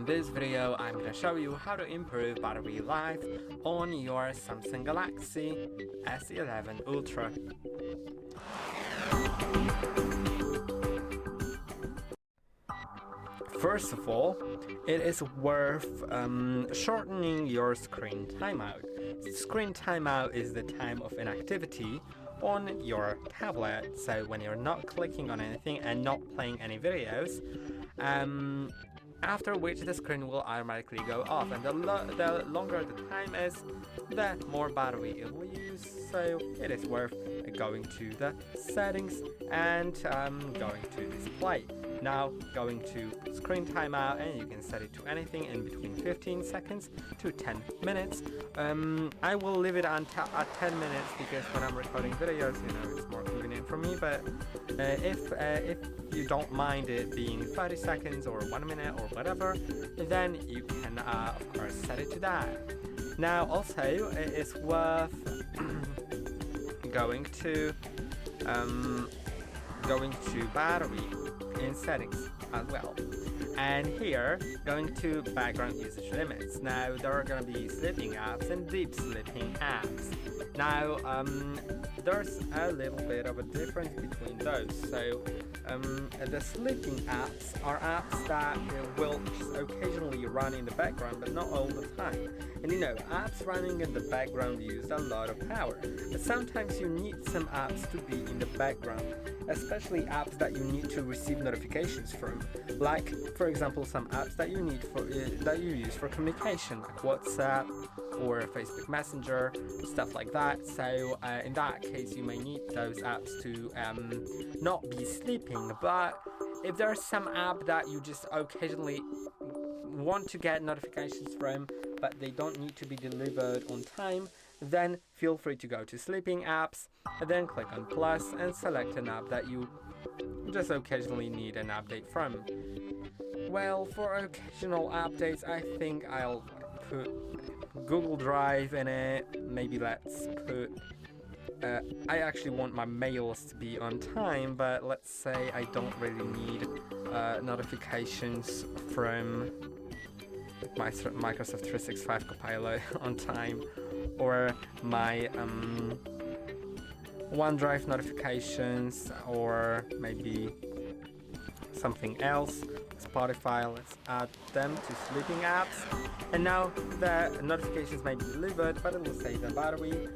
In this video, I'm going to show you how to improve battery life on your Samsung Galaxy S11 Ultra. First of all, it is worth shortening your screen timeout. Screen timeout is the time of inactivity on your tablet, so when you're not clicking on anything and not playing any videos, after which the screen will automatically go off, and the longer the time is, the more battery it will use. So it is worth going to the settings and going to display. Now going to screen timeout, and you can set it to anything in between 15 seconds to 10 minutes. I will leave it at 10 minutes because when I'm recording videos, it's more convenient for me. But if you don't mind it being 30 seconds or 1 minute or whatever, then you can of course set it to that. Now also it is worth going to battery in settings as well, and here going to background usage limits. Now there are going to be sleeping apps and deep sleeping apps. Now there's a little bit of a difference between those. So the sleeping apps are apps that will just occasionally run in the background, but not all the time. And apps running in the background use a lot of power, but sometimes you need some apps to be in the background, especially apps that you need to receive notifications from, like for example some apps that you need for that you use for communication, like WhatsApp or Facebook Messenger, stuff like that. So in that case, you may need those apps to not be sleeping. But if there's some app that you just occasionally want to get notifications from, but they don't need to be delivered on time, then feel free to go to sleeping apps, and then click on plus and select an app that you just occasionally need an update from. Well, for occasional updates, I think I'll put Google Drive in it. Maybe let's put I actually want my mails to be on time, but let's say I don't really need notifications from my Microsoft 365 Copilot on time, or my OneDrive notifications, or maybe something else. Spotify, let's add them to sleeping apps, and now the notifications may be delivered, but it will save the battery.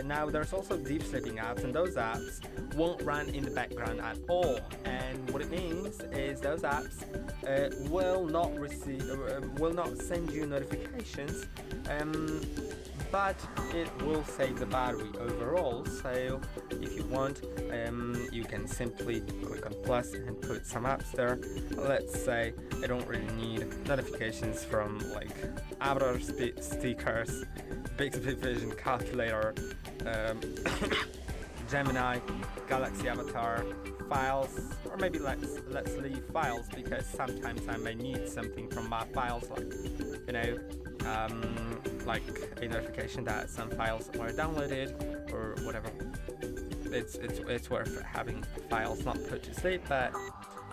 Now there's also deep sleeping apps, and those apps won't run in the background at all, and what it means is those apps will not send you notifications, but it will save the battery overall. So if you want, you can simply click on plus and put some apps there. Let's say I don't really need notifications from like avatar stickers, Bixby Vision calculator, Gemini, Galaxy Avatar, files, or maybe let's leave files, because sometimes I may need something from my files, like a notification that some files are downloaded or whatever. It's worth having files not put to sleep, but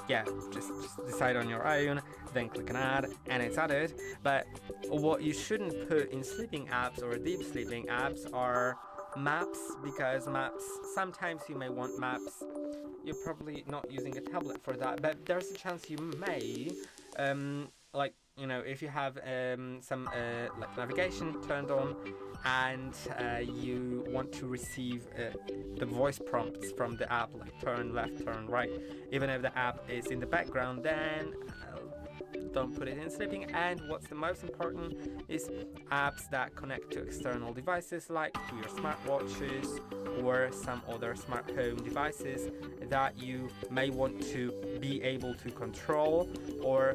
yeah, just decide on your own, then click on add, and it's added. But what you shouldn't put in sleeping apps or deep sleeping apps are maps, because maps, sometimes you may want maps. You're probably not using a tablet for that, but there's a chance you may, if you have some like navigation turned on, and you want to receive the voice prompts from the app, like turn left, turn right, even if the app is in the background, then don't put it in sleeping. And what's the most important is apps that connect to external devices, like to your smartwatches or some other smart home devices that you may want to be able to control, or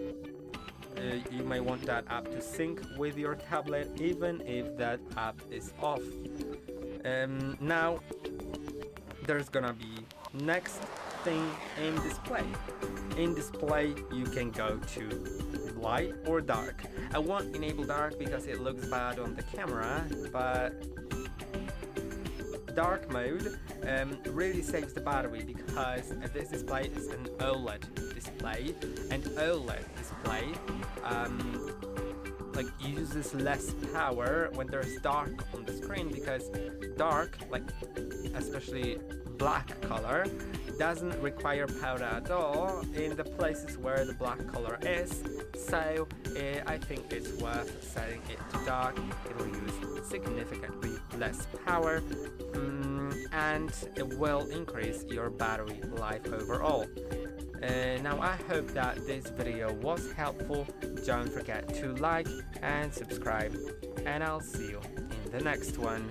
you may want that app to sync with your tablet even if that app is off. Now there's gonna be next thing in display. In display you can go to light or dark. I won't enable dark because it looks bad on the camera, but dark mode really saves the battery, because this display is an OLED display, and OLED display like uses less power when there's dark on the screen, because dark, like especially black color, doesn't require power at all in the places where the black color is. So I think it's worth setting it to dark. It'll use significantly less power, and it will increase your battery life overall. Now I hope that this video was helpful. Don't forget to like and subscribe, and I'll see you in the next one.